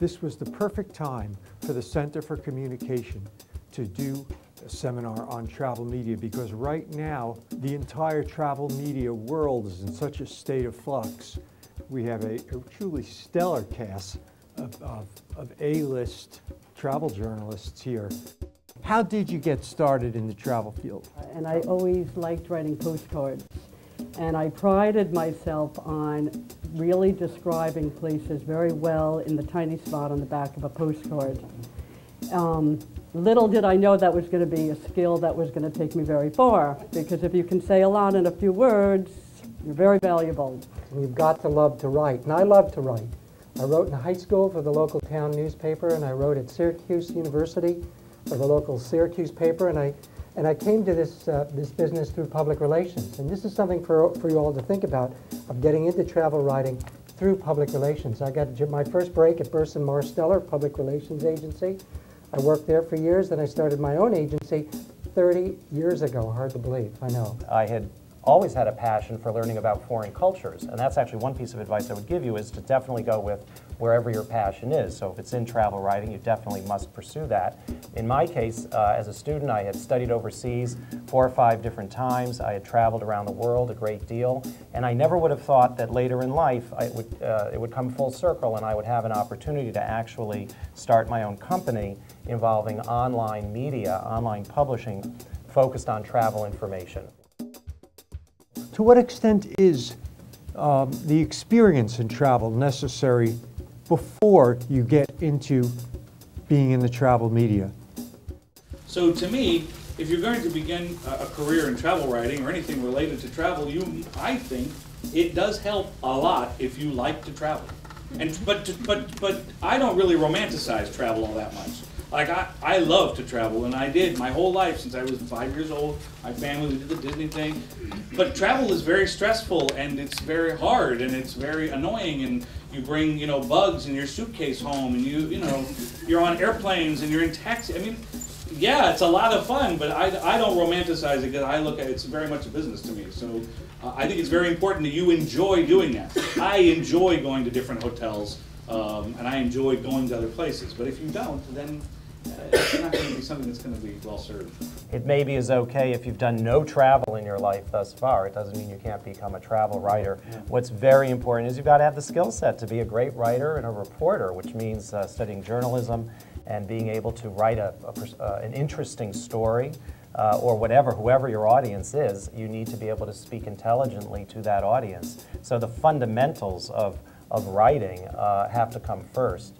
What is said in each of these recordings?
This was the perfect time for the Center for Communication to do a seminar on travel media, because right now the entire travel media world is in such a state of flux. We have a truly stellar cast of A-list travel journalists here. How did you get started in the travel field? And I always liked writing postcards. And I prided myself on really describing places very well in the tiny spot on the back of a postcard. Little did I know that was going to be a skill that was going to take me very far, because if you can say a lot in a few words, you're very valuable. You've got to love to write, and I love to write. I wrote in high school for the local town newspaper, and I wrote at Syracuse University for the local Syracuse paper, and I came to this business through public relations. And this is something for you all to think about, of getting into travel writing through public relations. I got my first break at Burson Marsteller, public relations agency. I worked there for years, then I started my own agency 30 years ago. Hard to believe, I know. I had always had a passion for learning about foreign cultures, and that's actually one piece of advice I would give you, is to definitely go with wherever your passion is. So if it's in travel writing, you definitely must pursue that. In my case, as a student, I had studied overseas 4 or 5 different times. I had traveled around the world a great deal, and I never would have thought that later in life it would come full circle and I would have an opportunity to actually start my own company involving online media, online publishing, focused on travel information. To what extent is the experience in travel necessary before you get into being in the travel media? So to me, if you're going to begin a career in travel writing or anything related to travel, I think it does help a lot if you like to travel. But I don't really romanticize travel all that much. Like, I love to travel, and I did my whole life since I was 5 years old. My family, we did the Disney thing. But travel is very stressful, and it's very hard, and it's very annoying, and you bring, bugs in your suitcase home, and you're on airplanes, and you're in taxi. I mean, yeah, it's a lot of fun, but I don't romanticize it, because I look at it, it's very much a business to me. So I think it's very important that you enjoy doing that. I enjoy going to different hotels, and I enjoy going to other places. But if you don't, then it's not going to be something that's going to be well served. It maybe is okay if you've done no travel in your life thus far. It doesn't mean you can't become a travel writer. Yeah. What's very important is you've got to have the skill set to be a great writer and a reporter, which means studying journalism and being able to write an interesting story, or whoever your audience is. You need to be able to speak intelligently to that audience. So the fundamentals of writing have to come first.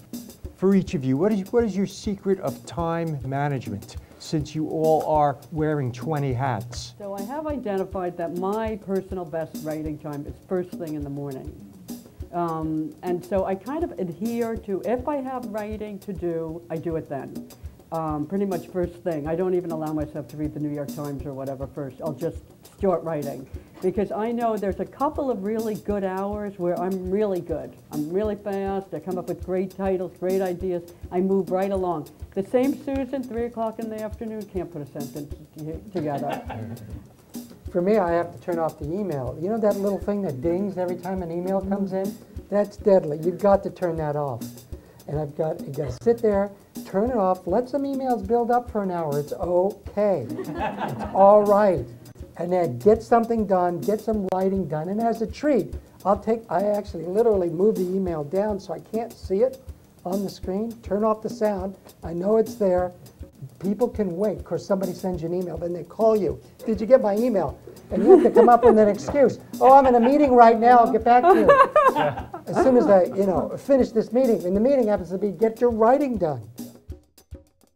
For each of you, what is your secret of time management, since you all are wearing 20 hats? So I have identified that my personal best writing time is first thing in the morning. And so I kind of adhere to, if I have writing to do, I do it then. Pretty much first thing. I don't even allow myself to read the New York Times or whatever first. I'll just start writing. Because I know there's a couple of really good hours where I'm really good. I'm really fast. I come up with great titles, great ideas. I move right along. The same Susan, 3 o'clock in the afternoon, can't put a sentence together. For me, I have to turn off the email. You know that little thing that dings every time an email comes in? That's deadly. You've got to turn that off. And you got to sit there, turn it off, let some emails build up for an hour. It's okay. It's all right. And then get something done, get some writing done. And as a treat, I actually literally move the email down so I can't see it on the screen, turn off the sound. I know it's there. People can wait. Of course, somebody sends you an email, then they call you. Did you get my email? And you have to come up with an excuse. Oh, I'm in a meeting right now, I'll get back to you. As soon as I, finish this meeting, and the meeting happens to be get your writing done.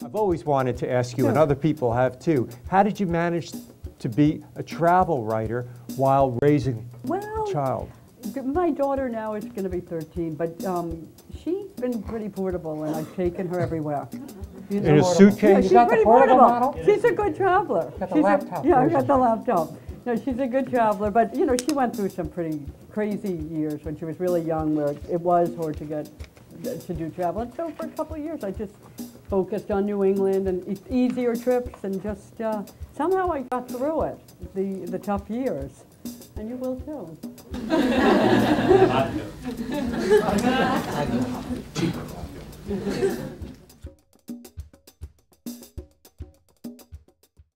I've always wanted to ask you, and other people have too, how did you manage to be a travel writer while raising a child? My daughter now is going to be 13, but she's been pretty portable, and I've taken her everywhere. In a suitcase? Yeah, she's got pretty the portable portable. model? She's a good traveler. Got the laptop Yeah, I version. got the laptop. No, she's a good traveler, but she went through some pretty crazy years when she was really young, where it was hard to get to do travel. And so for a couple of years, I just focused on New England and easier trips, and just somehow I got through it, the tough years. And you will too.